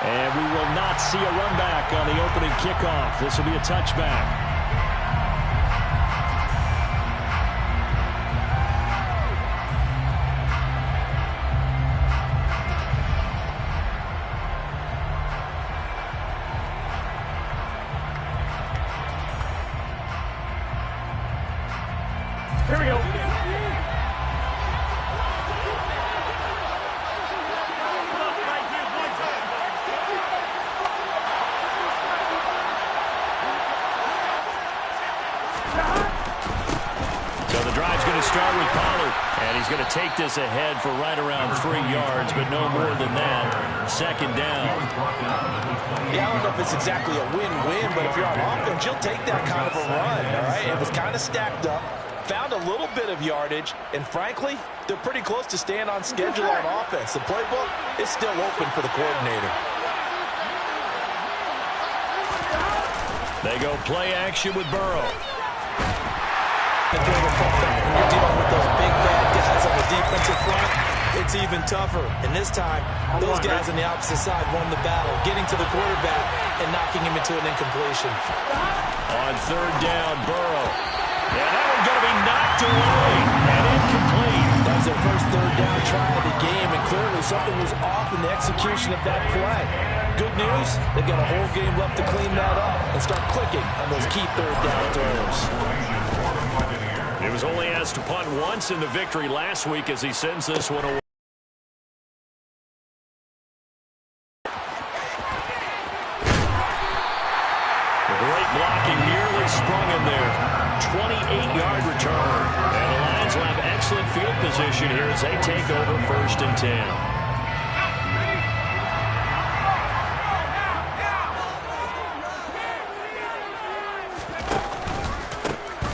And we will not see a run back on the opening kickoff. This will be a touchback. Here we go. So the drive's going to start with Pollard. And he's going to take this ahead for right around 3 yards, but no more than that. Second down. Yeah, I don't know if it's exactly a win-win, but if you're on offense, you'll take that kind of a run, all right? It was kind of stacked up. Found a little bit of yardage, and frankly, they're pretty close to staying on schedule on offense. The playbook is still open for the coordinator. They go play action with Burrow. When you're dealing with those big, bad guys on the defensive front, it's even tougher. And this time, those guys on the opposite side won the battle, getting to the quarterback and knocking him into an incompletion. On third down, Burrow. Yeah, that one's going to be knocked away and incomplete. That was their first third down try of the game, and clearly something was off in the execution of that play. Good news, they've got a whole game left to clean that up and start clicking on those key third down throws. It was only asked to punt once in the victory last week as he sends this one away. Great blocking, nearly sprung him there. 28-yard return. And the Lions will have excellent field position here as they take over 1st and 10.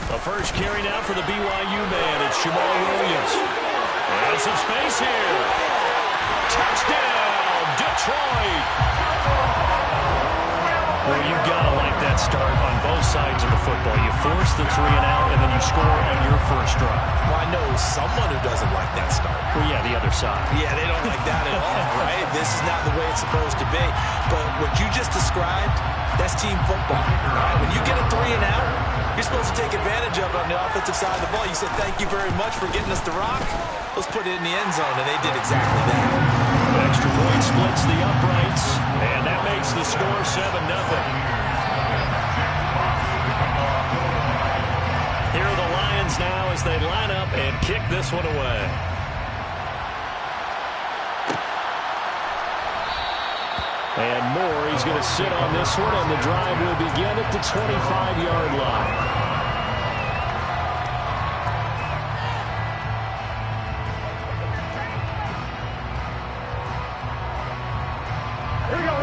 The first carry now for the BYU man. It's Jamal Williams. And some space here. Touchdown, Detroit. Well, you got to like that start on both sides of the football. You force the 3 and out, and then you score on your first drive. Well, I know someone who doesn't like that start. Well, yeah, the other side. Yeah, they don't like that at all, right? This is not the way it's supposed to be. But what you just described, that's team football. Right? When you get a 3 and out, you're supposed to take advantage of it on the offensive side of the ball. You said, thank you very much for getting us the rock. Let's put it in the end zone, and they did exactly that. Extra point splits the uprights, and that makes the score 7-0. Here are the Lions now as they line up and kick this one away. And Moore, he's going to sit on this one, and the drive will begin at the 25-yard line.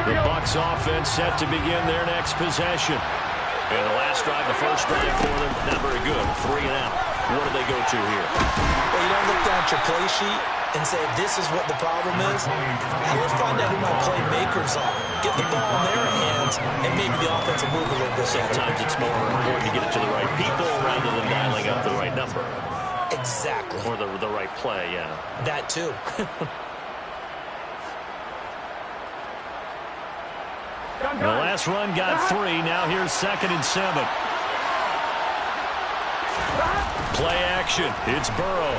The Bucs offense set to begin their next possession. And the last drive, the first drive for them, not very good. 3 and out. What do they go to here? Well, you don't look down at your play sheet and say, this is what the problem is. You let's find out who my playmakers are. Get the ball in their hands, and maybe the offense will move a little bit. Sometimes it's more important to get it to the right people rather than dialing up the right number. Exactly. Or the right play, yeah. That too. The last run got 3. Now here's 2nd and 7. Play action. It's Burrow.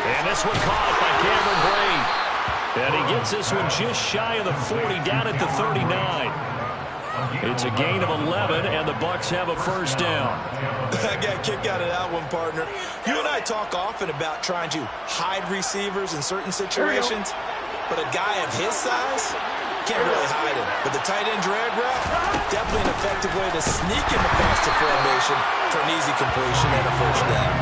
And this one caught by Cameron Brate. And he gets this one just shy of the 40, down at the 39. It's a gain of 11, and the Bucs have a first down. I got a kick out of that one, partner. You and I talk often about trying to hide receivers in certain situations, but a guy of his size can't really hide him. But the tight end drag route, definitely an effective way to sneak him across the formation for an easy completion and a first down.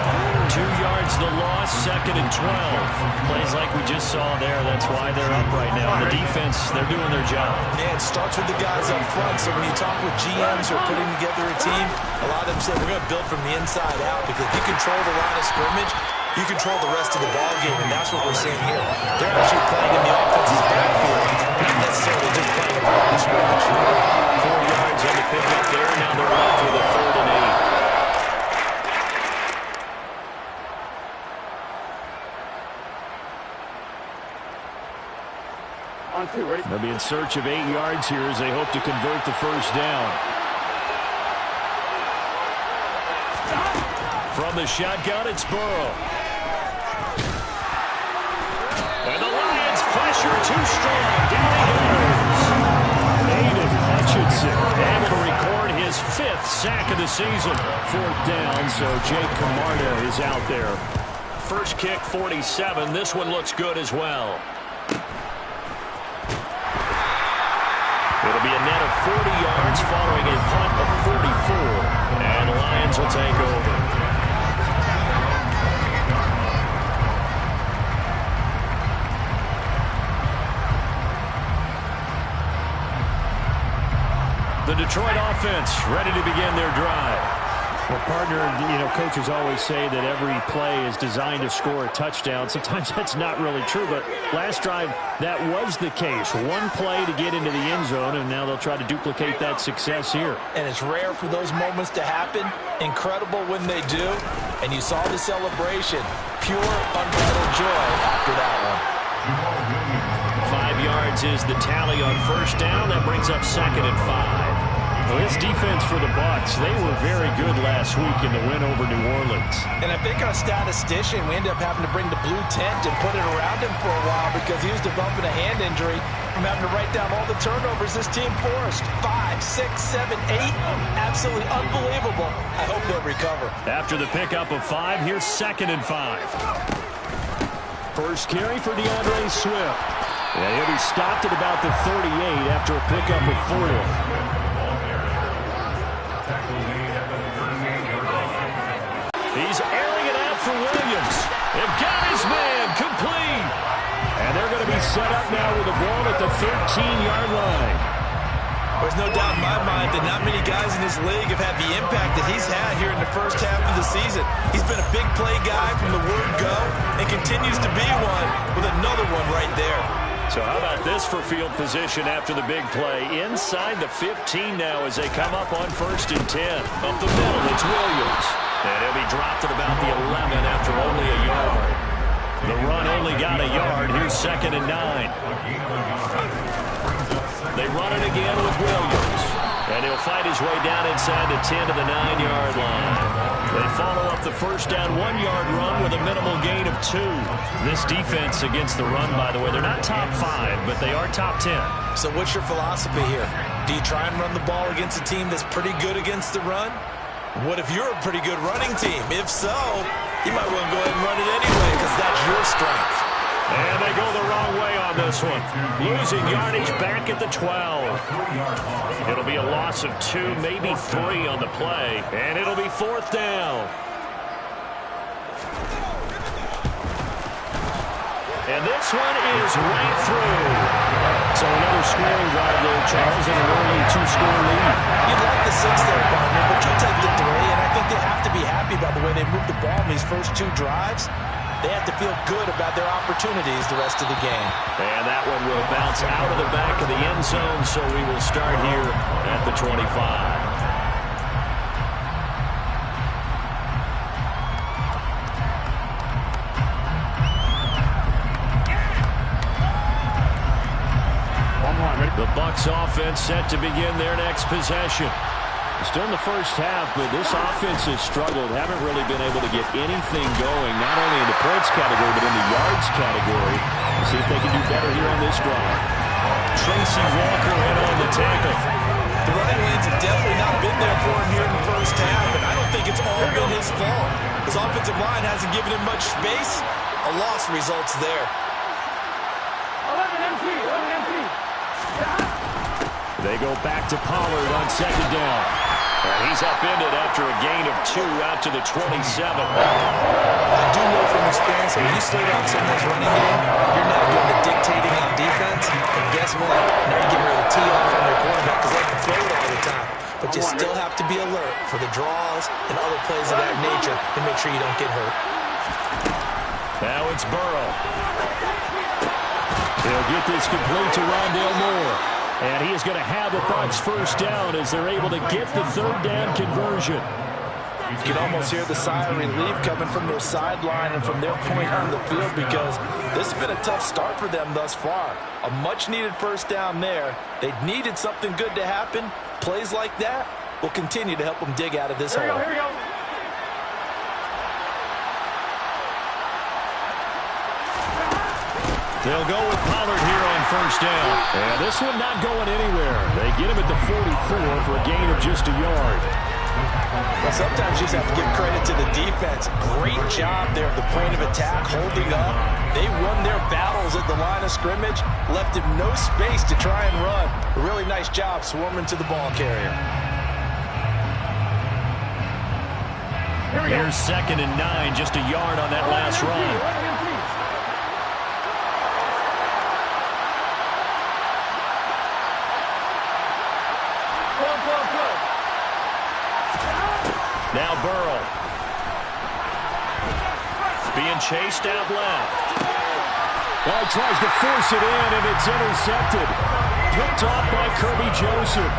2 yards the loss, 2nd and 12. Plays like we just saw there. That's why they're up right now. The defense, they're doing their job. Yeah, it starts with the guys up front. So when you talk with GMs who are putting together a team, a lot of them say we're going to build from the inside out, because if you control the line of scrimmage, you control the rest of the ball game, and that's what we're seeing here. They're actually playing in the offense's backfield, not necessarily just playing in the line of scrimmage. 4 yards on the pickup there. Now they're left with a 3rd and 8. They'll be in search of 8 yards here as they hope to convert the first down. From the shotgun, it's Burrow. And the Lions pressure too strong. Down he goes. Aiden Hutchinson able to record his 5th sack of the season. 4th down, so Jake Camarda is out there. First kick, 47. This one looks good as well. It'll be a net of 40 yards following a punt of 44. And the Lions will take over. The Detroit offense ready to begin their drive. Well, partner, coaches always say that every play is designed to score a touchdown. Sometimes that's not really true, but last drive, that was the case. One play to get into the end zone, and now they'll try to duplicate that success here. And it's rare for those moments to happen. Incredible when they do. And you saw the celebration. Pure, unbridled joy after that one. 5 yards is the tally on first down. That brings up 2nd and 5. Well, this defense for the Bucs, they were very good last week in the win over New Orleans. And I think our statistician, we ended up having to bring the blue tent and put it around him for a while because he was developing a hand injury from having to write down all the turnovers this team forced. 5, 6, 7, 8. Absolutely unbelievable. I hope they'll recover. After the pickup of 5, here's 2nd and 5. First carry for DeAndre Swift. And he'll be stopped at about the 38 after a pickup of 4. He's airing it out for Williams. And got his man complete. And they're going to be set up now with the ball at the 13-yard line. There's no doubt in my mind that not many guys in this league have had the impact that he's had here in the first half of the season. He's been a big play guy from the word go and continues to be one with another one right there. So how about this for field position after the big play? Inside the 15 now as they come up on 1st and 10. Up the middle, it's Williams. And he'll be dropped at about the 11 after only a yard. The run only got a yard. Here's 2nd and 9. They run it again with Williams. And he'll fight his way down inside the 10 to the 9-yard line. They follow up the first down 1-yard run with a minimal gain of 2. This defense against the run, by the way, they're not top 5, but they are top 10. So what's your philosophy here? Do you try and run the ball against a team that's pretty good against the run? What if you're a pretty good running team? If so, you might want to go ahead and run it anyway because that's your strength. And they go the wrong way on this one. Losing yardage back at the 12. It'll be a loss of 2, maybe 3 on the play. And it'll be 4th down. And this one is right through. So another scoring drive there, Charles, and an early 2-score lead. You'd like the 6 there, partner, but you'll take the 3, and I think they have to be happy about the way they moved the ball in these first 2 drives. They have to feel good about their opportunities the rest of the game. And that one will bounce out of the back of the end zone, so we will start here at the 25. The Bucs offense set to begin their next possession. Still in the first half, but this offense has struggled. Haven't really been able to get anything going, not only in the points category, but in the yards category. Let's see if they can do better here on this drive. Tracy Walker in on the tackle. The running lanes have definitely not been there for him here in the first half, and I don't think it's all been his fault. His offensive line hasn't given him much space. A loss results there. They go back to Pollard on 2nd down. And he's upended after a gain of 2 out to the 27. I do know from experience that when you slow down someone's running game, you're not doing the dictating on defense. And guess what? Now you're getting ready to tee off on their quarterback because they can throw it all the time. But you still have to be alert for the draws and other plays of that nature to make sure you don't get hurt. Now it's Burrow. He'll get this complete to Rondale Moore. And he is going to have the Bucs first down as they're able to get the 3rd down conversion. You can almost hear the sigh of relief coming from their sideline and from their point on the field because this has been a tough start for them thus far. A much-needed first down there. They needed something good to happen. Plays like that will continue to help them dig out of this hole. Here we go. They'll go with Pollard here on first down. And this one not going anywhere. They get him at the 44 for a gain of just a yard. Well, sometimes you just have to give credit to the defense. Great job there at the point of attack, holding up. They won their battles at the line of scrimmage, left him no space to try and run. A really nice job swarming to the ball carrier. Here's 2nd and 9, just a yard on that last run. Now Burrow. Being chased out left. Well, he tries to force it in, and it's intercepted. Picked off by Kirby Joseph.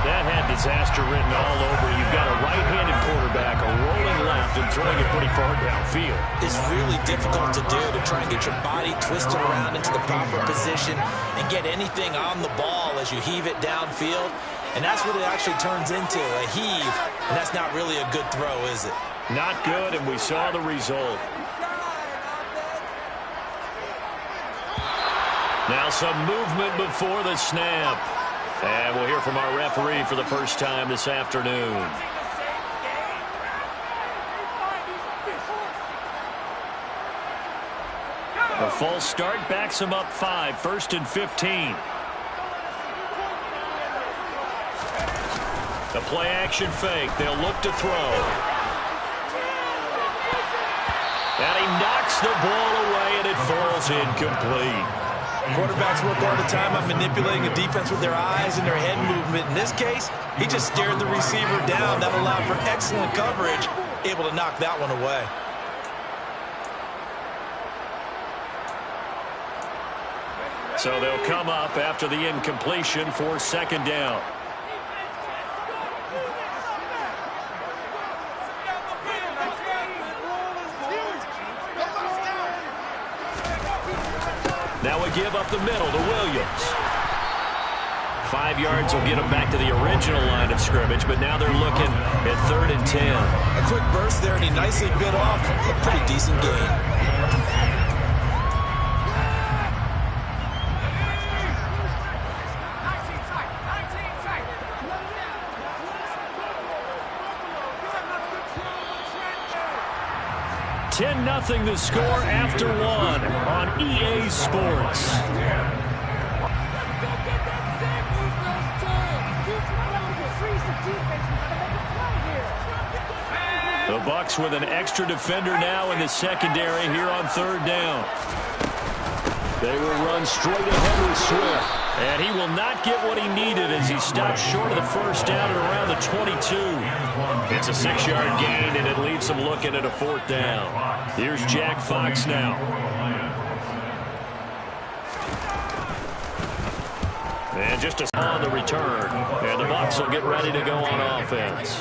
That had disaster written all over. You've got a right-handed quarterback, a rolling left, and throwing it pretty far downfield. It's really difficult to do, to try and get your body twisted around into the proper position and get anything on the ball as you heave it downfield. And that's what it actually turns into, a heave. And that's not really a good throw, is it? Not good, and we saw the result. Now some movement before the snap. And we'll hear from our referee for the first time this afternoon. A false start backs him up 5, 1st and 15. The play-action fake. They'll look to throw. And he knocks the ball away, and it falls incomplete. Quarterbacks work all the time on manipulating a defense with their eyes and their head movement. In this case, he just stared the receiver down. That allowed for excellent coverage, able to knock that one away. So they'll come up after the incompletion for 2nd down. Now a give up the middle to Williams. 5 yards will get them back to the original line of scrimmage, but now they're looking at 3rd and 10. A quick burst there, and he nicely bit off a pretty decent gain. Nothing to score after 1 on EA Sports. The Bucs with an extra defender now in the secondary here on 3rd down. They will run straight ahead with Swift. And he will not get what he needed as he stopped short of the first down at around the 22. It's a 6-yard gain, and it leaves them looking at a 4th down. Here's Jack Fox now. And just on the return. And the Bucs will get ready to go on offense.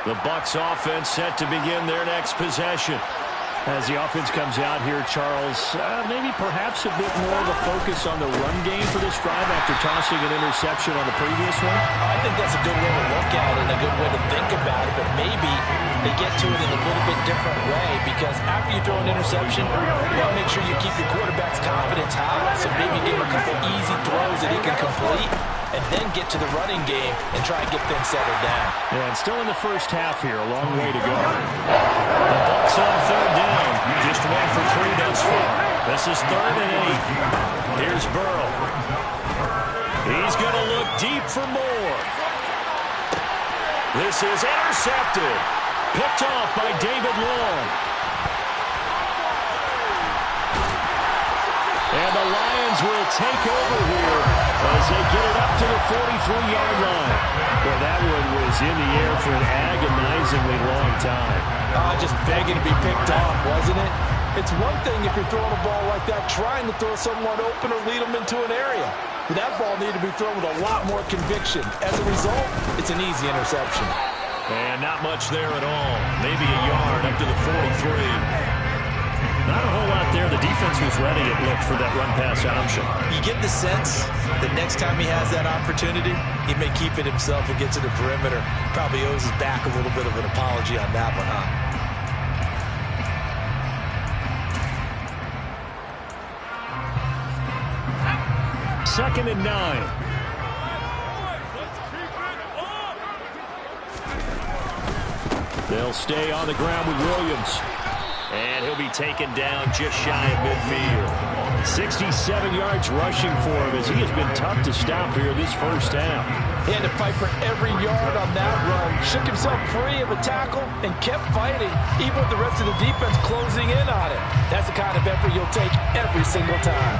The Bucs offense set to begin their next possession. As the offense comes out here, Charles, maybe perhaps a bit more of a focus on the run game for this drive after tossing an interception on the previous one? I think that's a good way to look at it and a good way to think about it, but maybe they get to it in a little bit different way because after you throw an interception, you want to make sure you keep your quarterback's confidence high, so maybe give him a couple easy throws that he can complete and then get to the running game and try and get things settled down. Yeah, and still in the first half here, a long way to go. The Bucs on 3rd down, just 1 for 3 thus far. This is 3rd and 8. Here's Burrow. He's going to look deep for more. This is intercepted. Picked off by David Long. And the Lions will take over here as they get it up to the 43-yard line. Well, that one was in the air for an agonizingly long time. Just begging to be picked off, wasn't it? It's one thing if you're throwing a ball like that, trying to throw someone open or lead them into an area. But that ball needed to be thrown with a lot more conviction. As a result, it's an easy interception. And not much there at all. Maybe a yard up to the 43. Not a whole lot there. The defense was ready, it looked, for that run-pass option. You get the sense that next time he has that opportunity, he may keep it himself and get to the perimeter. Probably owes his back a little bit of an apology on that one, huh? Second and 9. They'll stay on the ground with Williams. And he'll be taken down just shy of midfield. 67 yards rushing for him as he has been tough to stop here this first half. He had to fight for every yard on that run. Shook himself free of a tackle and kept fighting, even with the rest of the defense closing in on it. That's the kind of effort you'll take every single time.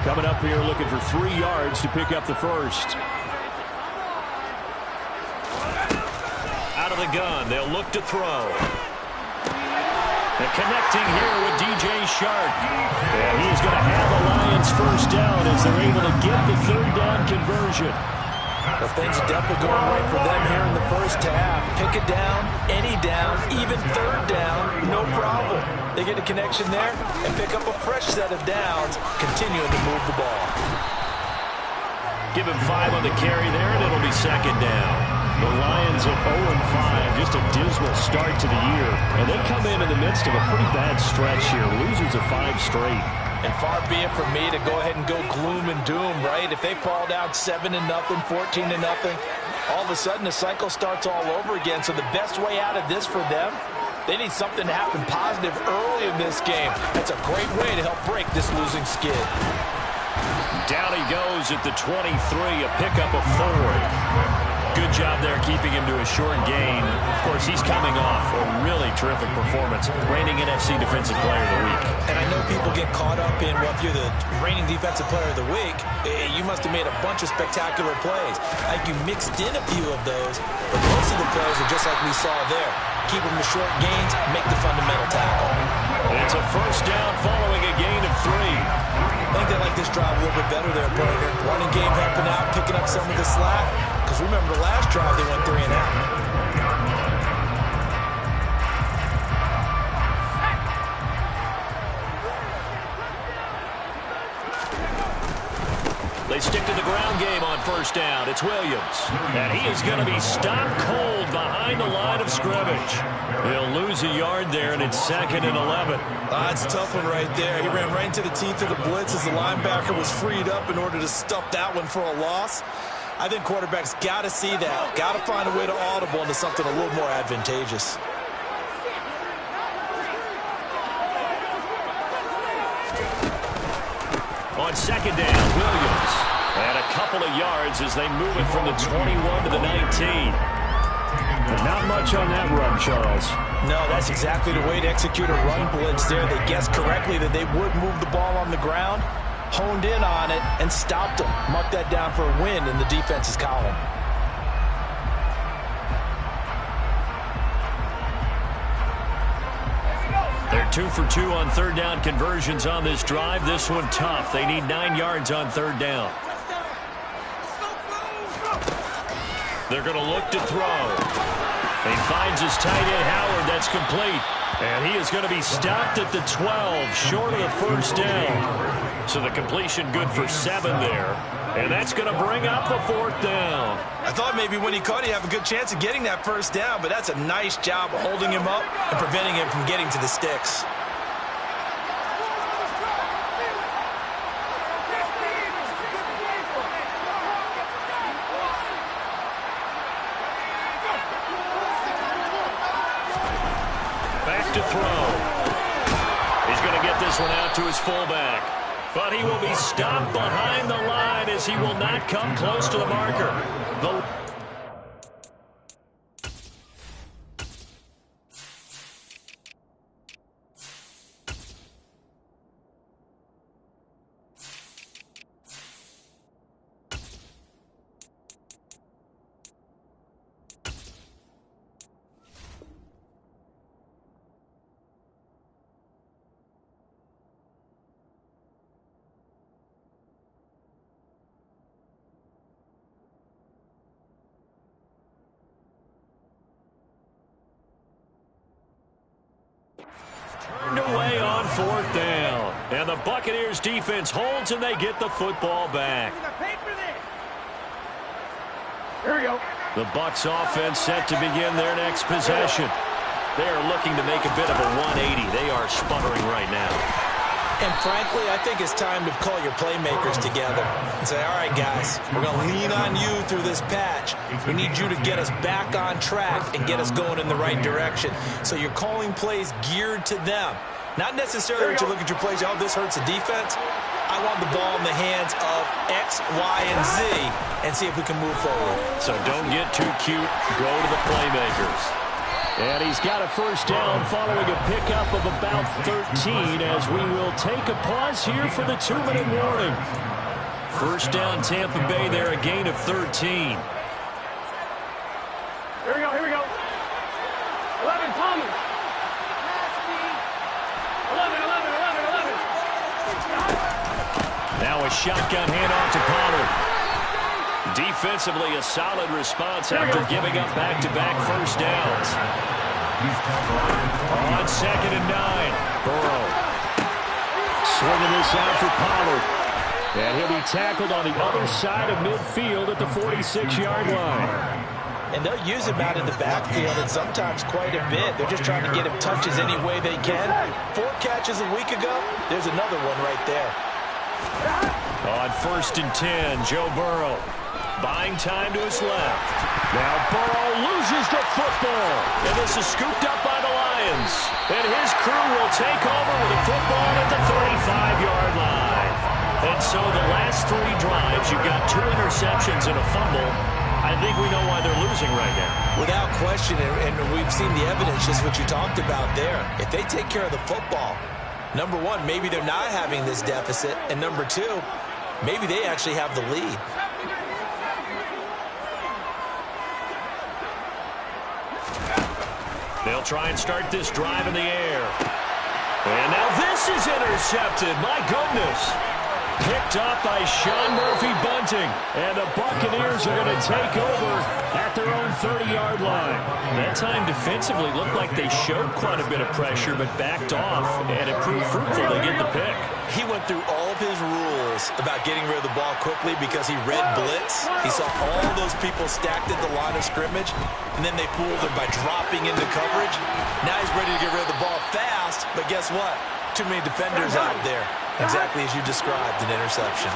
Coming up here looking for 3 yards to pick up the first. Out of the gun, they'll look to throw. And connecting here with DJ Shark. And he's going to have the Lions first down as they're able to get the third down conversion. Well, things are definitely going right for them here in the first half. Pick it down, any down, even third down, no problem. They get a connection there and pick up a fresh set of downs, continuing to move the ball. Give him 5 on the carry there, and it'll be second down. The Lions at 0-5, just a dismal start to the year. And they come in the midst of a pretty bad stretch here, losers of 5 straight. And far be it from me to go ahead and go gloom and doom, right? If they fall down 7-0, 14-0, all of a sudden the cycle starts all over again. So the best way out of this for them, they need something to happen positive early in this game. That's a great way to help break this losing skid. Down he goes at the 23, a pickup of 4. Good job there keeping him to a short gain. Of course, he's coming off a really terrific performance, reigning NFC Defensive Player of the Week. And I know people get caught up in, well, if you're the reigning Defensive Player of the Week, you must have made a bunch of spectacular plays. I think you mixed in a few of those, but most of the plays are just like we saw there. Keep them to short gains, make the fundamental tackle. It's a first down following a gain of 3. I think they like this drive a little bit better there, partner. Running game helping out, picking up some of the slack. Because remember, the last drive they went 3 and out. They stick to the ground game on first down. It's Williams. And he is going to be stopped cold behind the line of scrimmage. He'll lose a yard there, and it's 2nd and 11. That's a tough one right there. He ran right into the teeth of the blitz as the linebacker was freed up in order to stuff that one for a loss. I think quarterbacks got to see that. Got to find a way to audible into something a little more advantageous. On second down, Williams. And a couple of yards as they move it from the 21 to the 19. But not much on that run, Charles. No, that's exactly the way to execute a run blitz there. They guessed correctly that they would move the ball on the ground, honed in on it, and stopped them. Mark that down for a win in the defense's column. They're 2 for 2 on third down conversions on this drive. This one tough. They need 9 yards on third down. They're going to look to throw. He finds his tight end, Howard. That's complete. And he is going to be stopped at the 12, short of the first down. So the completion good for 7 there. And that's going to bring up a 4th down. I thought maybe when he caught, he'd have a good chance of getting that first down, but that's a nice job of holding him up and preventing him from getting to the sticks. Back to throw. He's going to get this one out to his fullback. But he will be stopped behind the line as he will not come close to the marker. 4th down. And the Buccaneers defense holds and they get the football back. Here we go. The Bucs offense set to begin their next possession. They are looking to make a bit of a 180. They are sputtering right now. And frankly, I think it's time to call your playmakers together and say, all right, guys, we're going to lean on you through this patch. We need you to get us back on track and get us going in the right direction. So you're calling plays geared to them. Not necessarily that you look at your plays, oh, this hurts the defense. I want the ball in the hands of X, Y, and Z and see if we can move forward. So don't get too cute. Go to the playmakers. And he's got a first down following a pickup of about 13 as we will take a pause here for the 2-minute warning. First down Tampa Bay there, a gain of 13. Here we go, here we go. 11, Thomas. 11. Now a shotgun handoff to Pollard. Defensively, a solid response after giving up back-to-back first downs. On 2nd and 9, Burrow. Swinging this out for Pollard. And he'll be tackled on the other side of midfield at the 46-yard line. And they'll use him out in the backfield, and sometimes quite a bit. They're just trying to get him touches any way they can. 4 catches a week ago. There's another one right there. On 1st and 10, Joe Burrow. Buying time to his left. Now Burrow loses the football. And this is scooped up by the Lions. And his crew will take over with the football at the 35-yard line. And so the last 3 drives, you've got 2 interceptions and a fumble. I think we know why they're losing right now. Without question, and we've seen the evidence, just what you talked about there. If they take care of the football, number 1, maybe they're not having this deficit. And number 2, maybe they actually have the lead. They'll try and start this drive in the air. And now this is intercepted. My goodness. Picked up by Sean Murphy-Bunting. And the Buccaneers are going to take over at their own 30-yard line. That time defensively looked like they showed quite a bit of pressure but backed off, and it proved fruitful to get the pick. He went through all of his rules about getting rid of the ball quickly because he read blitz. He saw all those people stacked at the line of scrimmage, and then they fooled him by dropping into coverage. Now he's ready to get rid of the ball fast, but guess what? Too many defenders out there. Exactly as you described, an interception.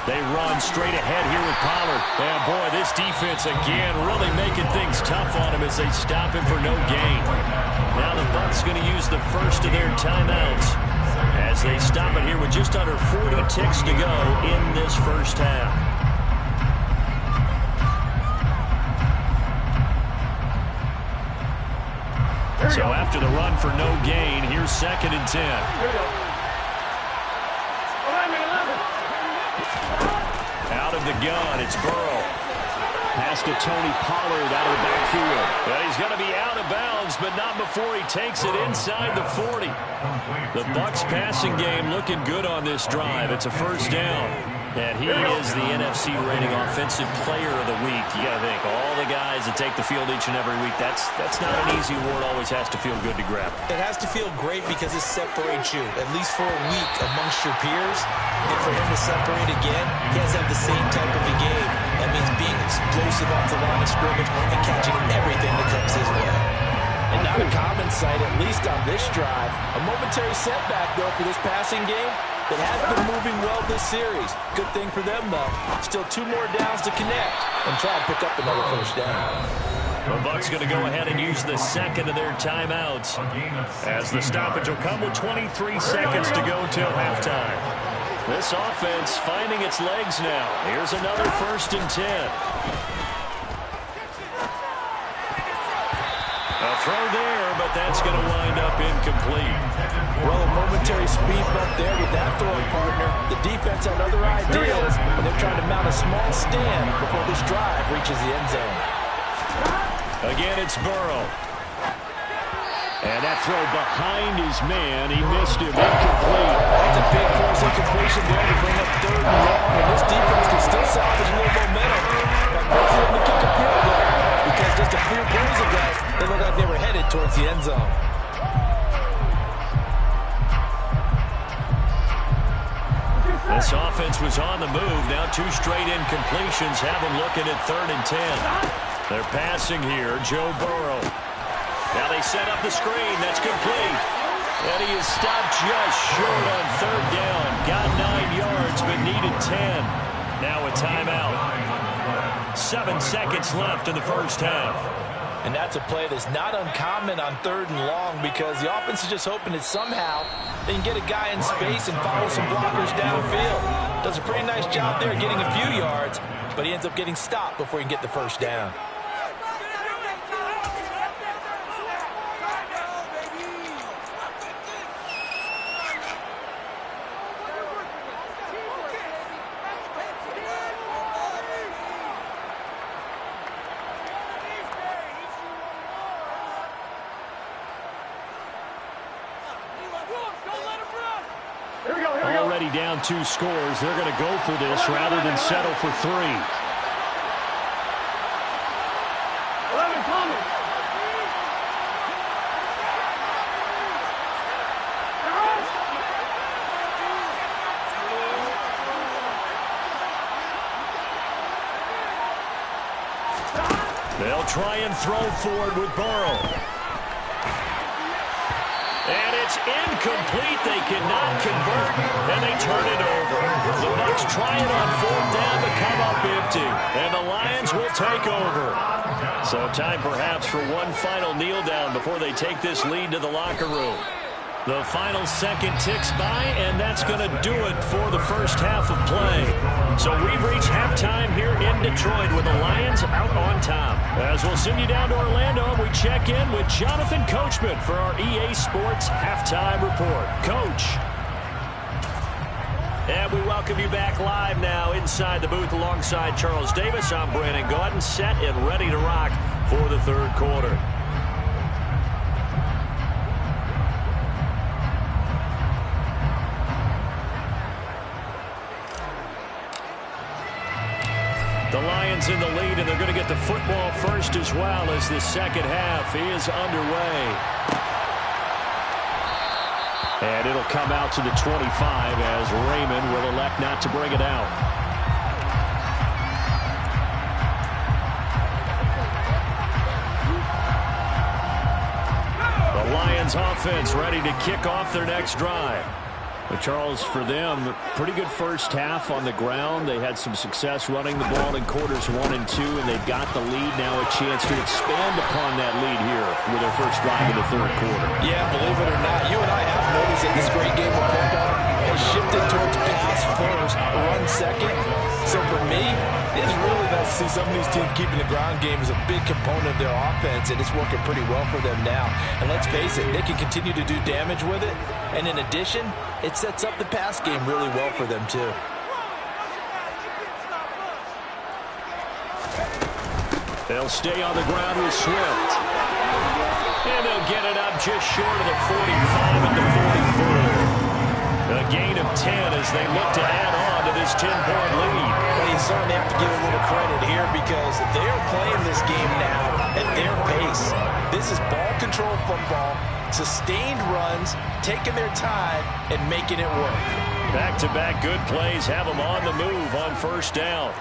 They run straight ahead here with Pollard. And boy, this defense again really making things tough on him as they stop him for no gain. Now the Bucs going to use the first of their timeouts as they stop it here with just under 40 ticks to go in this first half. So after the run for no gain, here's 2nd and 10. Out of the gun, it's Burrow. Pass to Tony Pollard out of the backfield. Well, he's going to be out of bounds, but not before he takes it inside the 40. The Bucs passing game looking good on this drive. It's a first down. And he is the NFC rating offensive player of the week. You got to think, all the guys that take the field each and every week, that's not an easy award. Always has to feel good to grab. It has to feel great because it separates you, at least for a week, amongst your peers. And for him to separate again, he has to have the same type of a game. That means being explosive off the line of scrimmage and catching everything that comes his way. And not a common sight, at least on this drive. A momentary setback, though, for this passing game. It has been moving well this series. Good thing for them, though. Still 2 more downs to connect and try and pick up another first down. The Bucs going to go ahead and use the second of their timeouts as the stoppage will come with 23 seconds to go till halftime. This offense finding its legs now. Here's another 1st and 10. A throw there, but that's going to wind up incomplete. Well, a momentary speed bump there with that throwing partner. The defense had other ideas, and they're trying to mount a small stand before this drive reaches the end zone. Again, it's Burrow. And that throw behind his man, he missed him, incomplete. That's a big force incompletion there to bring up 3rd and long, and this defense can still salvage a little momentum. But good for them to kick a field goal, because just a few plays ago, they looked like they were headed towards the end zone. offense was on the move. Now 2 straight incompletions have them looking at 3rd and 10. They're passing here. Joe Burrow. Now they set up the screen. That's complete. And he is stopped just short on 3rd down. Got 9 yards, but needed 10. Now a timeout. 7 seconds left in the first half. And that's a play that's not uncommon on 3rd and long, because the offense is just hoping that somehow they can get a guy in space and follow some blockers downfield. Does a pretty nice job there getting a few yards, but he ends up getting stopped before he can get the first down. Already down 2 scores. They're going to go for this rather than settle for 3. 11 coming. They'll try and throw forward with Burrow. And it's incomplete. They cannot convert, and they turn it over. The Bucs try it on 4th down to come up empty, and the Lions will take over. So time perhaps for one final kneel down before they take this lead to the locker room. The final second ticks by, and that's going to do it for the first half of play. So we've reached halftime here in Detroit with the Lions out on top. As we'll send you down to Orlando, we check in with Jonathan Coachman for our EA Sports Halftime Report. Coach. And we welcome you back live now inside the booth alongside Charles Davis. I'm Brandon Gaudin, set and ready to rock for the 3rd quarter. The Lions in the lead, and they're going to get the football first as well as the second half is underway. And it'll come out to the 25 as Raymond will elect not to bring it out. The Lions offense ready to kick off their next drive. But Charles, for them, pretty good first half on the ground. They had some success running the ball in quarters 1 and 2, and they've got the lead now, a chance to expand upon that lead here with their first drive in the 3rd quarter. Yeah, believe it or not, you and I have noticed that this great game of football has shifted towards pass first, run second. So for me, it's really nice to see some of these teams keeping the ground game as a big component of their offense, and it's working pretty well for them now. And let's face it, they can continue to do damage with it. And in addition, it sets up the pass game really well for them, too. They'll stay on the ground with Swift. And they'll get it up just short of the 45 at the 44. A gain of 10 as they look to add on to this 10-point lead. Well, you certainly have to give a little credit here because they're playing this game now at their pace. This is ball control football, sustained runs, taking their time, and making it work. Back-to-back good plays have them on the move on 1st down.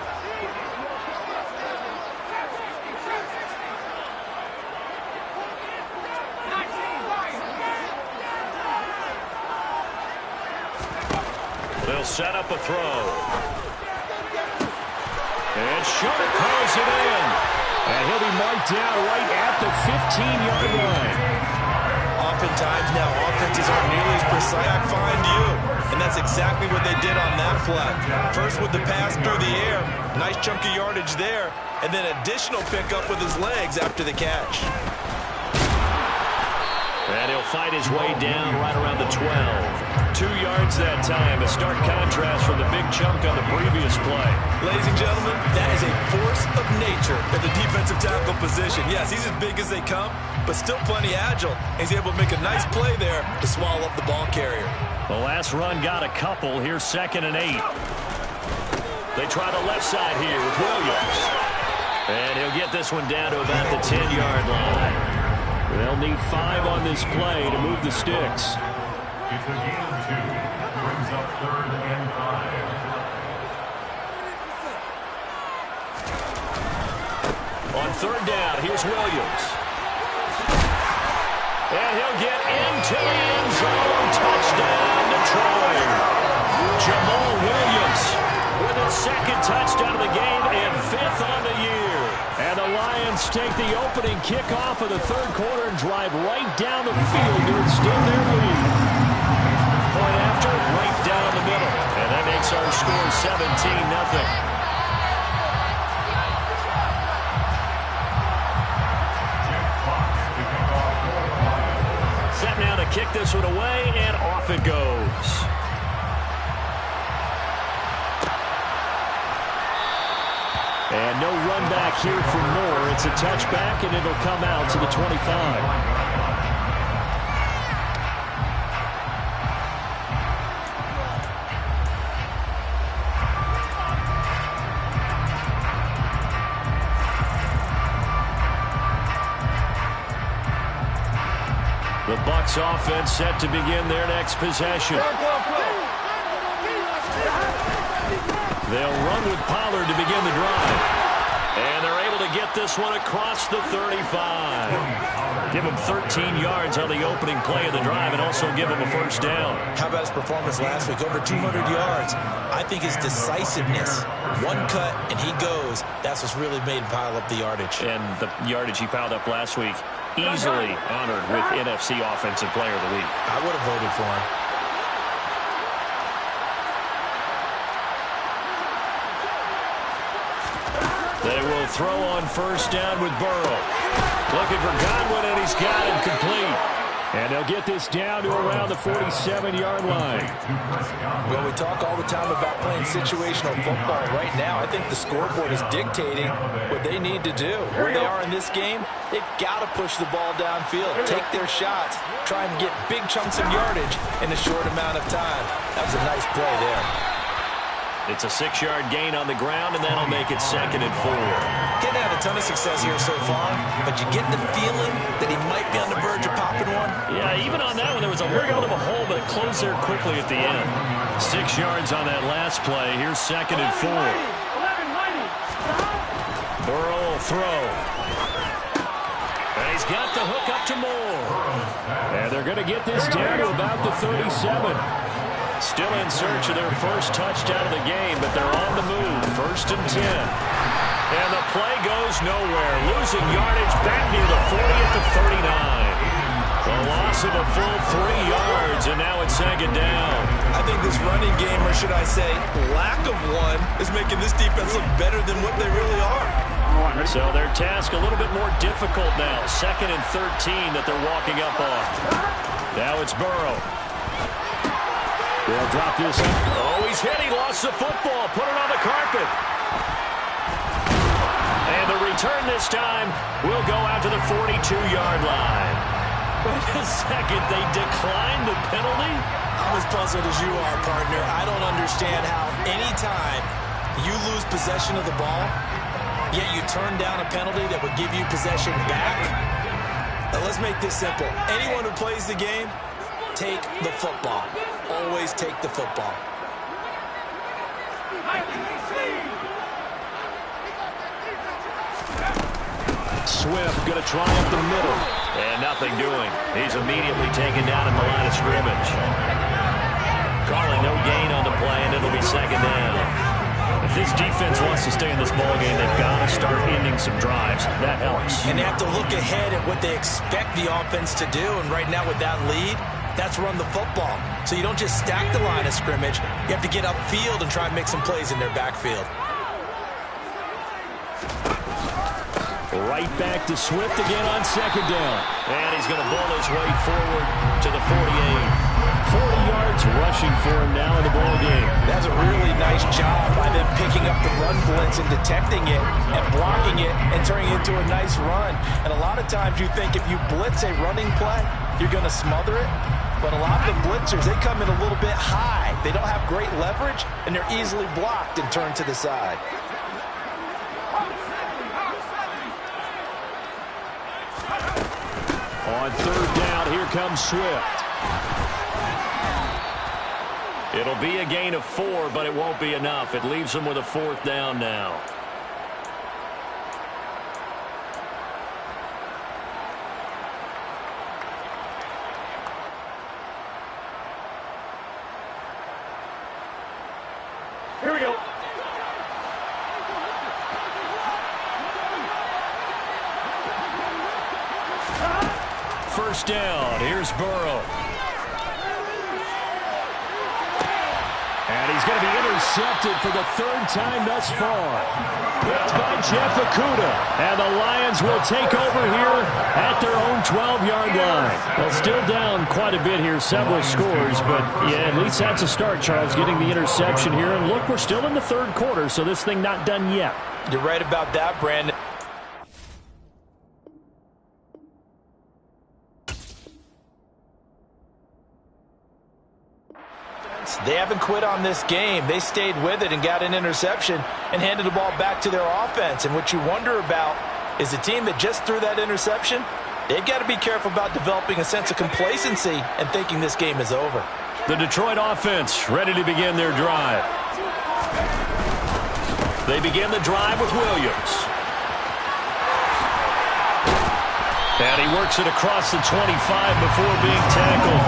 They'll set up a throw. And Sharp calls it in. And he'll be marked down right at the 15-yard line. Oftentimes now, offenses aren't nearly as precise. I find you. And that's exactly what they did on that play. First with the pass through the air. Nice chunk of yardage there. And then additional pickup with his legs after the catch. And he'll fight his way down right around the 12. 2 yards that time. A stark contrast from the big chunk on the previous play. Ladies and gentlemen, that is a force of nature at the defensive tackle position. Yes, he's as big as they come, but still plenty agile. He's able to make a nice play there to swallow up the ball carrier. The last run got a couple. Here's 2nd and 8. They try the left side here with Williams. And he'll get this one down to about the 10-yard line. They'll need 5 on this play to move the sticks. It's a gain of 2. Brings up 3rd and 5. On third down, here's Williams. And he'll get into the end zone. Touchdown, Detroit. Jamal Williams with his second touchdown of the game and 5th on the year. And the Lions take the opening kickoff of the third quarter and drive right down the field to extend their lead. Point after, right down the middle. And that makes our score 17-0. Set now to kick this one away, and off it goes. And no run back here for Moore. It's a touchback, and it'll come out to the 25. The Bucs offense set to begin their next possession. They'll run with Pollard to begin the drive. And they're able to get this one across the 35. Give him 13 yards on the opening play of the drive and also give him a first down. How about his performance last week? Over 200 yards. I think his decisiveness, one cut and he goes, that's what's really made him pile up the yardage. And the yardage he piled up last week, easily honored with NFC Offensive Player of the Week. I would have voted for him. They will throw on first down with Burrow. Looking for Godwin, and he's got him complete. And they'll get this down to around the 47-yard line. Well, we talk all the time about playing situational football. Right now, I think the scoreboard is dictating what they need to do. Where they are in this game, they've got to push the ball downfield, take their shots, try and get big chunks of yardage in a short amount of time. That was a nice play there. It's a 6-yard gain on the ground, and that'll make it 2nd and 4. Getting had a ton of success here so far, but you get the feeling that he might be on the verge of popping one. Yeah, even on that one, there was a little bit of a hole, but it closed there quickly at the end. 6 yards on that last play. Here's 2nd and 4. Burrow will throw. And he's got the hook up to Moore. And they're going to get this down to about the 37. Still in search of their first touchdown of the game, but they're on the move. 1st and 10. And the play goes nowhere. Losing yardage back near the 40 at the 39. A loss of a full 3 yards, and now it's 2nd down. I think this running game, or should I say lack of one, is making this defense look better than what they really are. So their task a little bit more difficult now. 2nd and 13 that they're walking up on. Now it's Burrow. They'll drop this in. Oh, he's hit. He lost the football. Put it on the carpet. And the return this time will go out to the 42-yard line. Wait a second. They declined the penalty? I'm as puzzled as you are, partner. I don't understand how any time you lose possession of the ball, yet you turn down a penalty that would give you possession back. Now, let's make this simple. Anyone who plays the game, take the football. Always take the football. Swift going to try up the middle. And nothing doing. He's immediately taken down at the line of scrimmage. Calling no gain on the play, and it'll be 2nd down. If this defense wants to stay in this ballgame, they've got to start ending some drives. That helps. And they have to look ahead at what they expect the offense to do. And right now with that lead, that's run the football. So you don't just stack the line of scrimmage. You have to get upfield and try and make some plays in their backfield. Right back to Swift again on 2nd down. And he's going to bull his way forward to the 48. 40 yards rushing for him now in the ballgame. That's a really nice job by them picking up the run blitz and detecting it and blocking it and turning it into a nice run. And a lot of times you think if you blitz a running play, you're going to smother it. But a lot of the blitzers, they come in a little bit high. They don't have great leverage, and they're easily blocked and turned to the side. On 3rd down, here comes Swift. It'll be a gain of 4, but it won't be enough. It leaves them with a 4th down now. first down. Here's Burrow. And he's going to be intercepted for the third time thus far. Picked by Jeff Okudah. And the Lions will take over here at their own 12-yard line. Well, still down quite a bit here, several scores. But, yeah, at least that's a start, Charles, getting the interception here. And, look, we're still in the third quarter, so this thing not done yet. You're right about that, Brandon. They haven't quit on this game. They stayed with it and got an interception and handed the ball back to their offense. And what you wonder about is the team that just threw that interception, they've got to be careful about developing a sense of complacency and thinking this game is over. The Detroit offense ready to begin their drive. They begin the drive with Williams. And he works it across the 25 before being tackled.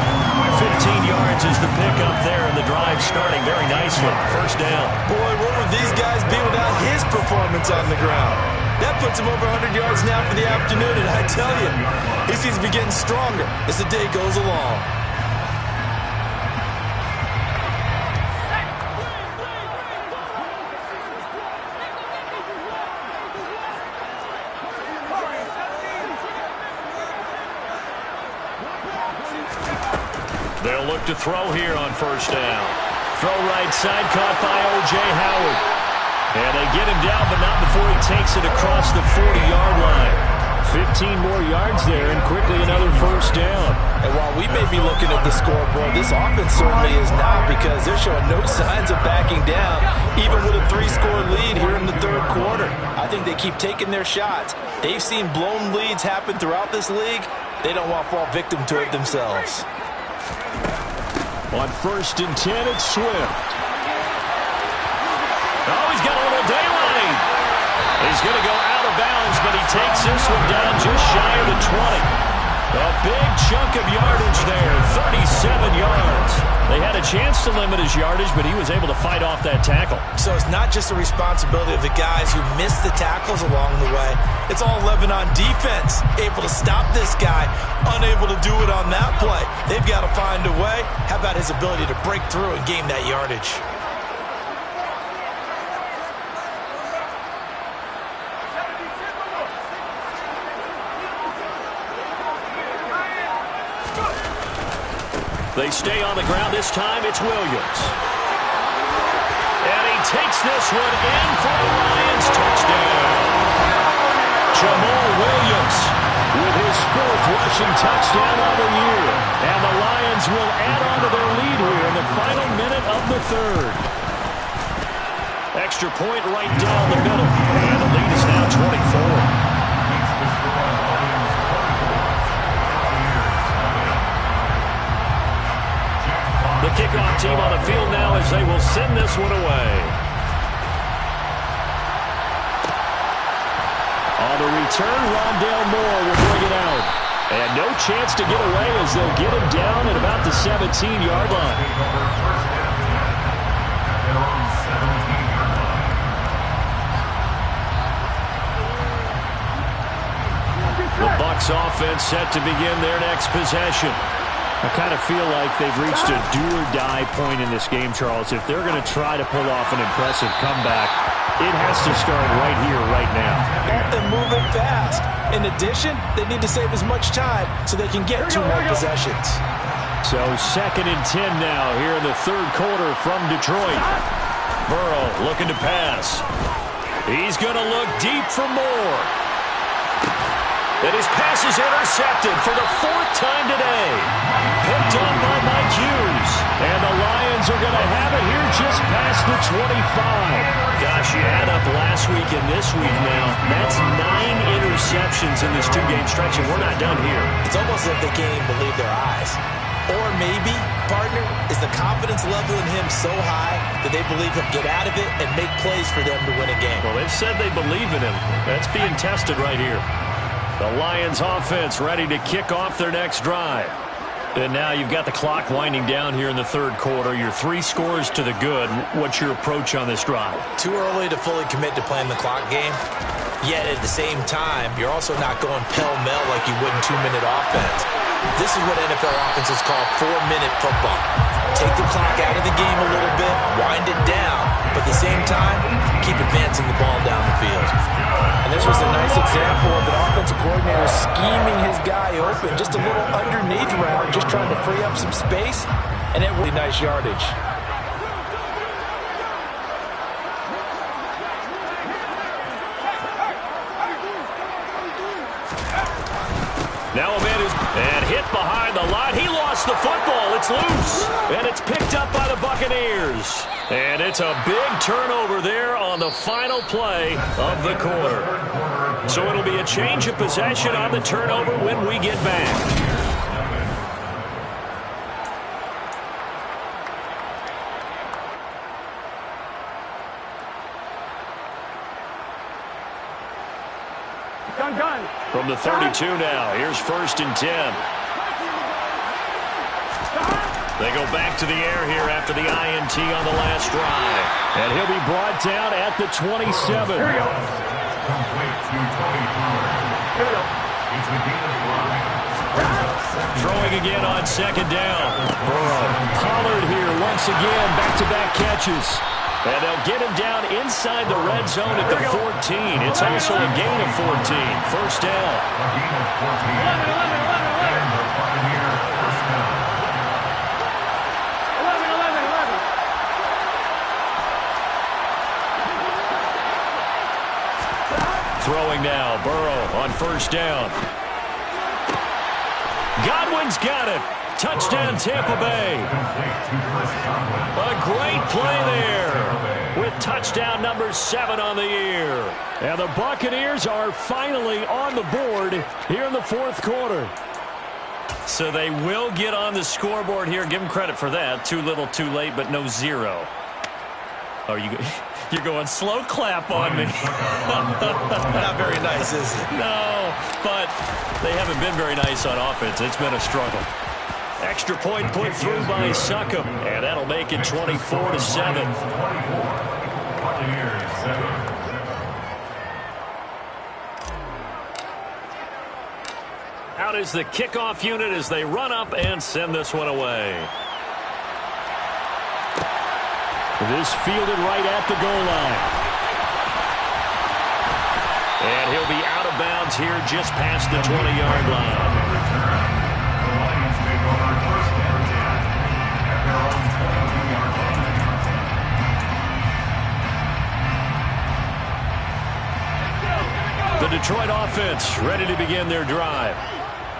15 yards is the pickup there, and the drive starting very nicely. First down. Boy, what would these guys be without his performance on the ground? That puts him over 100 yards now for the afternoon, and I tell you, he seems to be getting stronger as the day goes along. They'll look to throw here on first down. Throw right side, caught by O.J. Howard. And they get him down, but not before he takes it across the 40-yard line. 15 more yards there, and quickly another first down. And while we may be looking at the scoreboard, this offense certainly is not, because they're showing no signs of backing down, even with a 3-score lead here in the third quarter. I think they keep taking their shots. They've seen blown leads happen throughout this league. They don't want to fall victim to it themselves. On first and 10, it's Swift. Oh, he's got a little daylight. He's going to go out of bounds, but he takes this one down just shy of the 20. A big chunk of yardage there, 37 yards. They had a chance to limit his yardage, but he was able to fight off that tackle. So it's not just the responsibility of the guys who missed the tackles along the way. It's all 11 on defense, able to stop this guy, unable to do it on that play. They've got to find a way. How about his ability to break through and gain that yardage? They stay on the ground. This time it's Williams. And he takes this one in for the Lions touchdown. Jamal Williams with his 4th rushing touchdown of the year. And the Lions will add on to their lead here in the final minute of the third. Extra point right down the middle. And the lead is now 24. The kickoff team on the field now as they will send this one away. On the return, Rondale Moore will bring it out. And no chance to get away as they'll get him down at about the 17-yard line. The Bucs offense set to begin their next possession. I kind of feel like they've reached a do-or-die point in this game, Charles. If they're going to try to pull off an impressive comeback, it has to start right here, right now. And move it fast. In addition, they need to save as much time so they can get 2 more possessions. So 2nd and 10 now here in the third quarter from Detroit. Burrow looking to pass. He's going to look deep for Moore. And his pass is intercepted for the 4th time today. Picked up by Mike Hughes. And the Lions are going to have it here just past the 25. Gosh, you add up last week and this week now. That's 9 interceptions in this 2-game stretch, and we're not done here. It's almost as if they can't even believe their eyes. Or maybe, partner, is the confidence level in him so high that they believe he'll get out of it and make plays for them to win a game. Well, they've said they believe in him. That's being tested right here. The Lions offense ready to kick off their next drive. And now you've got the clock winding down here in the third quarter. Your 3 scores to the good. What's your approach on this drive? Too early to fully commit to playing the clock game. Yet at the same time, you're also not going pell-mell like you would in 2-minute offense. This is what NFL offenses call 4-minute football. Take the clock out of the game a little bit, wind it down, but at the same time, keep advancing the ball down the field. And this was a nice example of an offensive coordinator scheming his guy open, just a little underneath route, just trying to free up some space, and it was nice yardage. Now a man is and hit behind the line. He lost the football. It's loose. And it's picked up by the Buccaneers. And it's a big turnover there on the final play of the quarter. So it'll be a change of possession on the turnover when we get back. Gun. From the 32 now, here's 1st and 10. They go back to the air here after the INT on the last drive. And he'll be brought down at the 27. Here we go. Throwing again on 2nd down. Pollard here once again, back-to-back catches. And they'll get him down inside the red zone at the 14. It's also a gain of 14. 1st down. 11. Throwing now, Burrow on 1st down. Godwin's got it. Touchdown, Tampa Bay. A great play there with touchdown number 7 on the year. And the Buccaneers are finally on the board here in the 4th quarter. So they will get on the scoreboard here. Give them credit for that. Too little, too late, but no 0. Oh, you're going slow clap on me. Not very nice, is it? No, but they haven't been very nice on offense. It's been a struggle. Extra point put through by Succop, and that'll make it 24-7. Out is the kickoff unit as they run up and send this one away. This fielded right at the goal line. And he'll be out of bounds here just past the 20-yard line. The Detroit offense ready to begin their drive.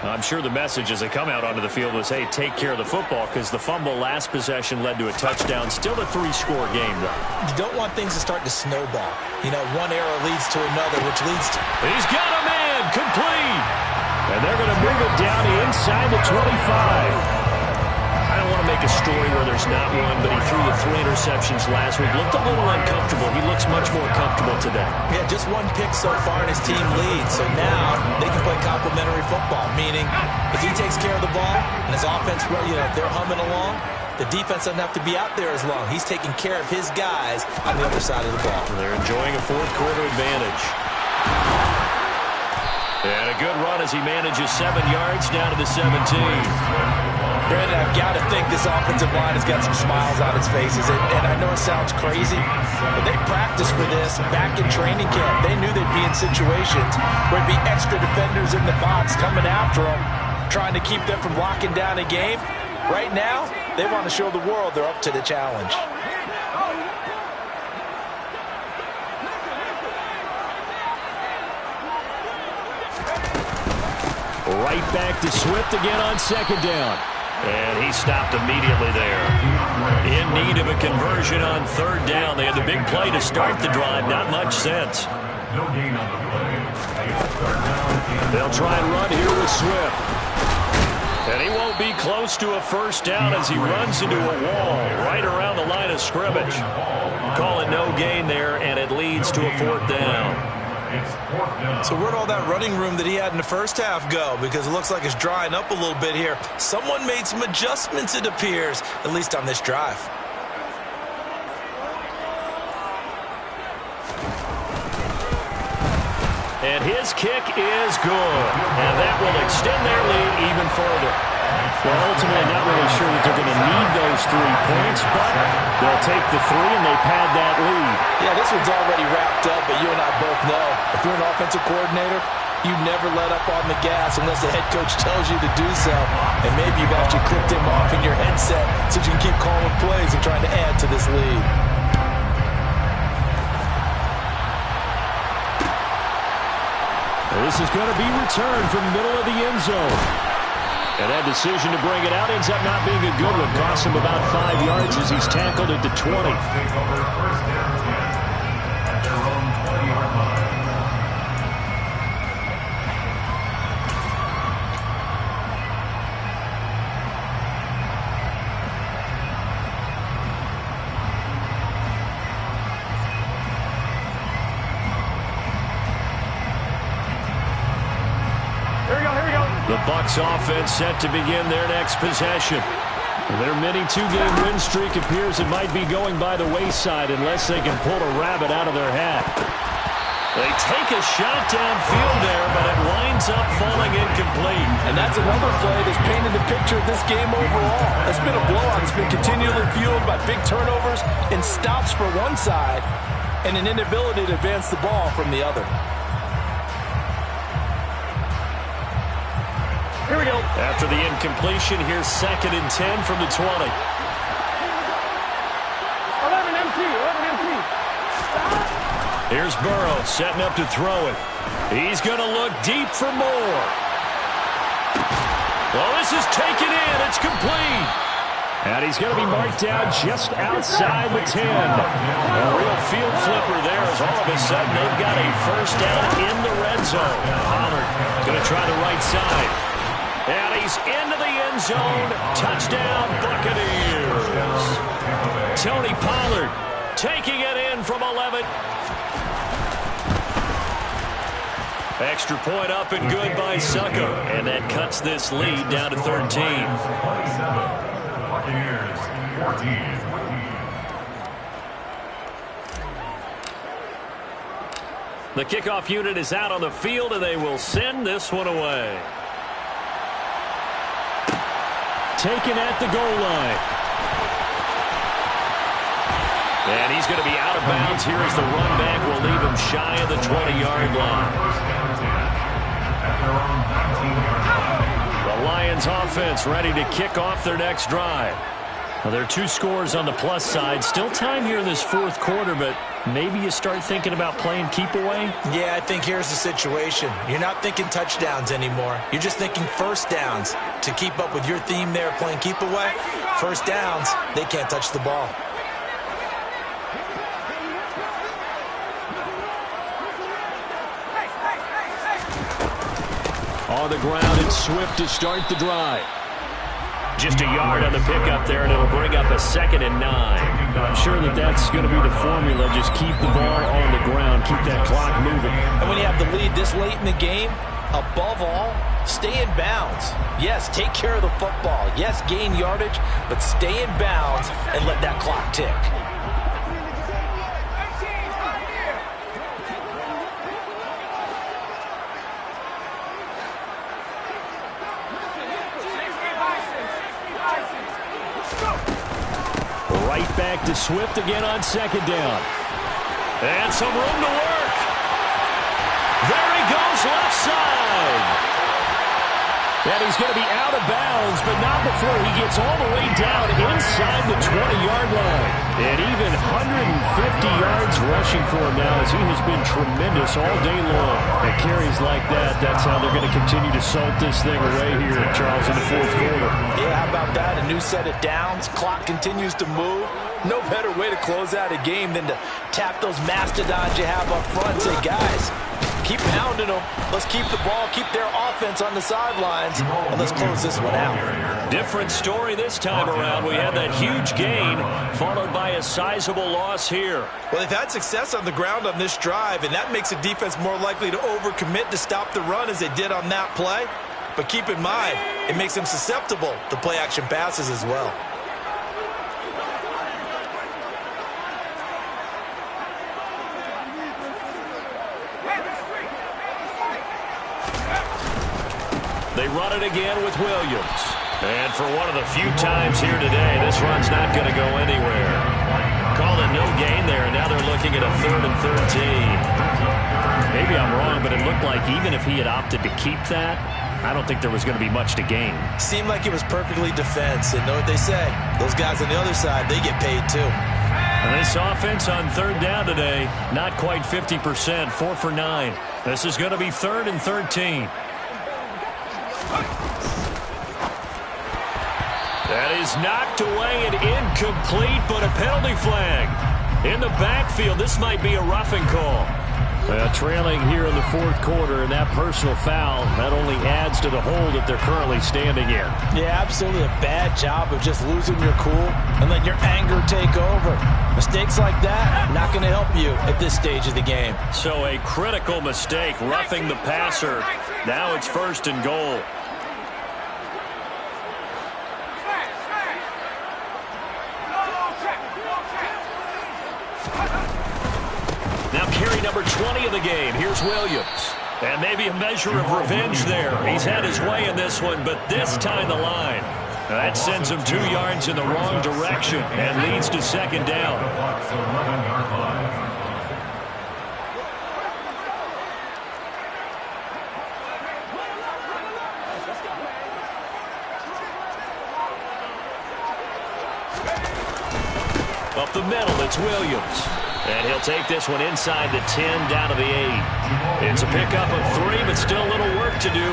I'm sure the message as they come out onto the field was, hey, take care of the football, because the fumble last possession led to a touchdown. Still a 3-score game, though. You don't want things to start to snowball. You know, one error leads to another, which leads to... He's got a man, complete. And they're going to move it down inside the 25. I don't want to make a story where there's not one, but he threw the 3 interceptions last week. Looked a little uncomfortable. He looks much more comfortable today. Yeah, just 1 pick so far and his team leads. So now they can play complementary football, meaning if he takes care of the ball and his offense, you know, they're humming along, the defense doesn't have to be out there as long. He's taking care of his guys on the other side of the ball. They're enjoying a 4th quarter advantage. And a good run as he manages 7 yards down to the 17. Brandon, I've got to think this offensive line has got some smiles on its faces. And I know it sounds crazy, but they practiced for this back in training camp. They knew they'd be in situations where there'd be extra defenders in the box coming after them, trying to keep them from locking down a game. Right now, they want to show the world they're up to the challenge. Right back to Swift again on 2nd down. And he stopped immediately there. In need of a conversion on 3rd down. They had the big play to start the drive. Not much sense. They'll try and run here with Swift. And he won't be close to a 1st down as he runs into a wall right around the line of scrimmage. Call it no gain there, and it leads to a 4th down. So where'd all that running room that he had in the first half go? Because it looks like it's drying up a little bit here. Someone made some adjustments, it appears, at least on this drive. And his kick is good. And that will extend their lead even further. Well, ultimately, not really sure that they're going to need those 3 points, but they'll take the 3 and they pad that lead. Yeah, this one's already wrapped up, but you and I both know if you're an offensive coordinator, you never let up on the gas unless the head coach tells you to do so. And maybe you've actually clicked him off in your headset so you can keep calling plays and trying to add to this lead. This is going to be returned from the middle of the end zone. And that decision to bring it out ends up not being a good one. Costs him about 5 yards as he's tackled at the 20. The Bucs offense set to begin their next possession. Their mini 2-game win streak appears it might be going by the wayside unless they can pull a rabbit out of their hat. They take a shot downfield there, but it winds up falling incomplete. And that's another play that's painted the picture of this game overall. It's been a blowout. It's been continually fueled by big turnovers and stops for one side and an inability to advance the ball from the other. Here we go. After the incompletion, here's 2nd and 10 from the 20. 11 empty. 11 empty. Here's Burrow setting up to throw it. He's going to look deep for more. Well, this is taken in. It's complete. And he's going to be marked down just outside the 10. A real field flipper there as all of a sudden they've got a first down in the red zone. Pollard going to try the right side. And he's into the end zone. Touchdown, Buccaneers. Tony Pollard taking it in from 11. Extra point up and good by Sucker. And that cuts this lead down to 13. Buccaneers, 14. The kickoff unit is out on the field, and they will send this one away. Taken at the goal line. And he's going to be out of bounds here as the run back will leave him shy of the 20-yard line. The Lions offense ready to kick off their next drive. Now, there are 2 scores on the plus side. Still time here in this 4th quarter, but maybe you start thinking about playing keep away? Yeah, I think here's the situation. You're not thinking touchdowns anymore. You're just thinking first downs. To keep up with your theme there playing keep away, first downs, they can't touch the ball. On the ground, it's Swift to start the drive. Just a yard on the pickup there, and it'll bring up a 2nd and 9. I'm sure that that's going to be the formula. Just keep the ball on the ground. Keep that clock moving. And when you have the lead this late in the game, above all, stay in bounds. Yes, take care of the football. Yes, gain yardage, but stay in bounds and let that clock tick. Right back to Swift again on 2nd down. And some room to work. There he goes left side. And he's going to be out of bounds, but not before he gets all the way down inside the 20-yard line. And even 150 yards rushing for him now as he has been tremendous all day long. And carries like that, that's how they're going to continue to salt this thing away here, Charles, in the 4th quarter. Yeah, how about that? A new set of downs. Clock continues to move. No better way to close out a game than to tap those mastodons you have up front and say, guys, keep pounding them. Let's keep the ball, keep their offense on the sidelines, and let's close this one out. Different story this time around. We had that huge gain followed by a sizable loss here. Well, they've had success on the ground on this drive, and that makes the defense more likely to overcommit to stop the run as they did on that play. But keep in mind, it makes them susceptible to play-action passes as well. They run it again with Williams. And for one of the few times here today, this run's not going to go anywhere. Called a no gain there, and now they're looking at a 3rd and 13. Maybe I'm wrong, but it looked like even if he had opted to keep that, I don't think there was going to be much to gain. Seemed like it was perfectly defense. And know what they say? Those guys on the other side, they get paid too. And this offense on 3rd down today, not quite 50%, 4 for 9. This is going to be 3rd and 13. That is knocked away and incomplete, but a penalty flag. In the backfield, this might be a roughing call. Trailing here in the 4th quarter, and that personal foul, that only adds to the hole that they're currently standing in. Yeah, absolutely a bad job of just losing your cool and letting your anger take over. Mistakes like that, not going to help you at this stage of the game. So a critical mistake, roughing the passer. Now it's 1st and goal. Now carry number 20 of the game. Here's Williams. And maybe a measure of revenge there. He's had his way in this one, but this time the line. That sends him 2 yards in the wrong direction and leads to 2nd down. Up the middle, it's Williams. And he'll take this one inside the 10, down to the 8. It's a pickup of 3, but still a little work to do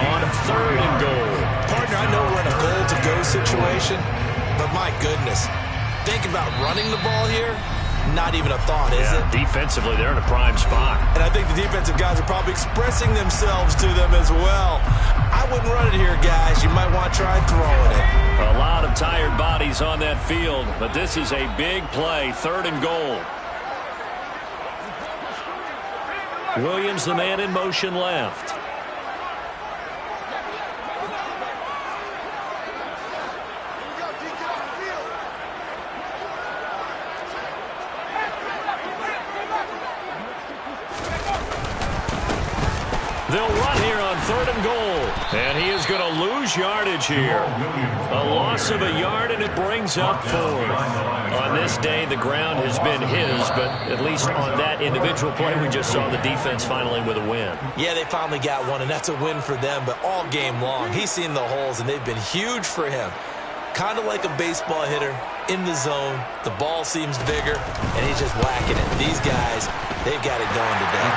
on 3rd and goal. Partner, I know we're in a goal-to-go situation, but my goodness, think about running the ball here. Not even a thought, is it? Defensively, they're in a prime spot. And I think the defensive guys are probably expressing themselves to them as well. I wouldn't run it here, guys. You might want to try throwing it. A lot of tired bodies on that field, but this is a big play, 3rd and goal. Williams, the man in motion left. They'll run here on 3rd and goal. And he is going to lose yardage here. A loss of a yard, and it brings up 4th. On this day, the ground has been his, but at least on that individual play, we just saw the defense finally with a win. Yeah, they finally got one, and that's a win for them, but all game long, he's seen the holes, and they've been huge for him. Kind of like a baseball hitter in the zone. The ball seems bigger, and he's just whacking it. These guys, they've got it going today.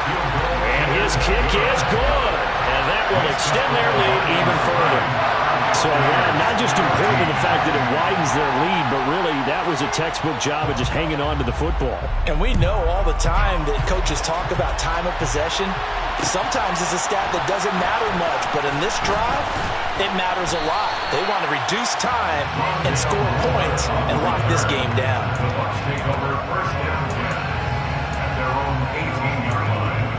And his kick is good. And that will extend their lead even further. So, not just important in the fact that it widens their lead, but really that was a textbook job of just hanging on to the football. And we know all the time that coaches talk about time of possession. Sometimes it's a stat that doesn't matter much, but in this drive, it matters a lot. They want to reduce time and score points and lock this game down. Take over 1st down at their own 18-yard line.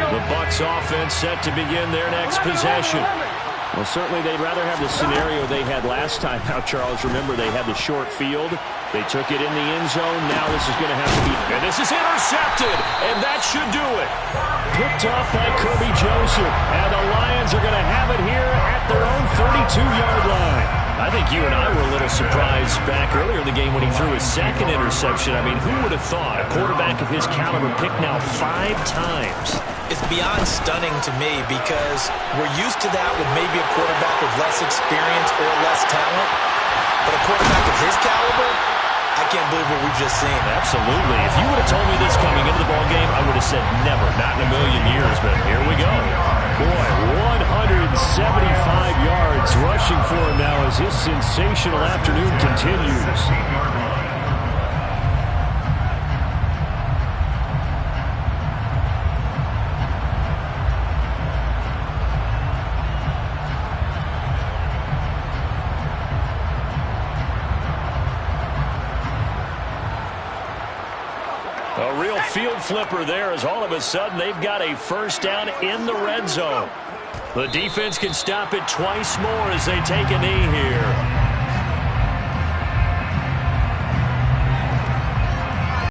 The Bucs offense set to begin their next possession. Well, certainly they'd rather have the scenario they had last time. Now, Charles, remember they had the short field. They took it in the end zone. Now this is going to have to be... And this is intercepted, and that should do it. Picked off by Kirby Joseph. And the Lions are going to have it here at their own 32-yard line. I think you and I were a little surprised back earlier in the game when he threw his 2nd interception. I mean, who would have thought a quarterback of his caliber picked now 5 times? It's beyond stunning to me because we're used to that with maybe a quarterback with less experience or less talent. But a quarterback of his caliber, I can't believe what we've just seen. Absolutely. If you would have told me this coming into the ballgame, I would have said never, not in a million years, but here we go. Boy, 175 yards rushing for him now as his sensational afternoon continues. A real field flipper there as all of a sudden they've got a 1st down in the red zone. The defense can stop it twice more as they take a knee here.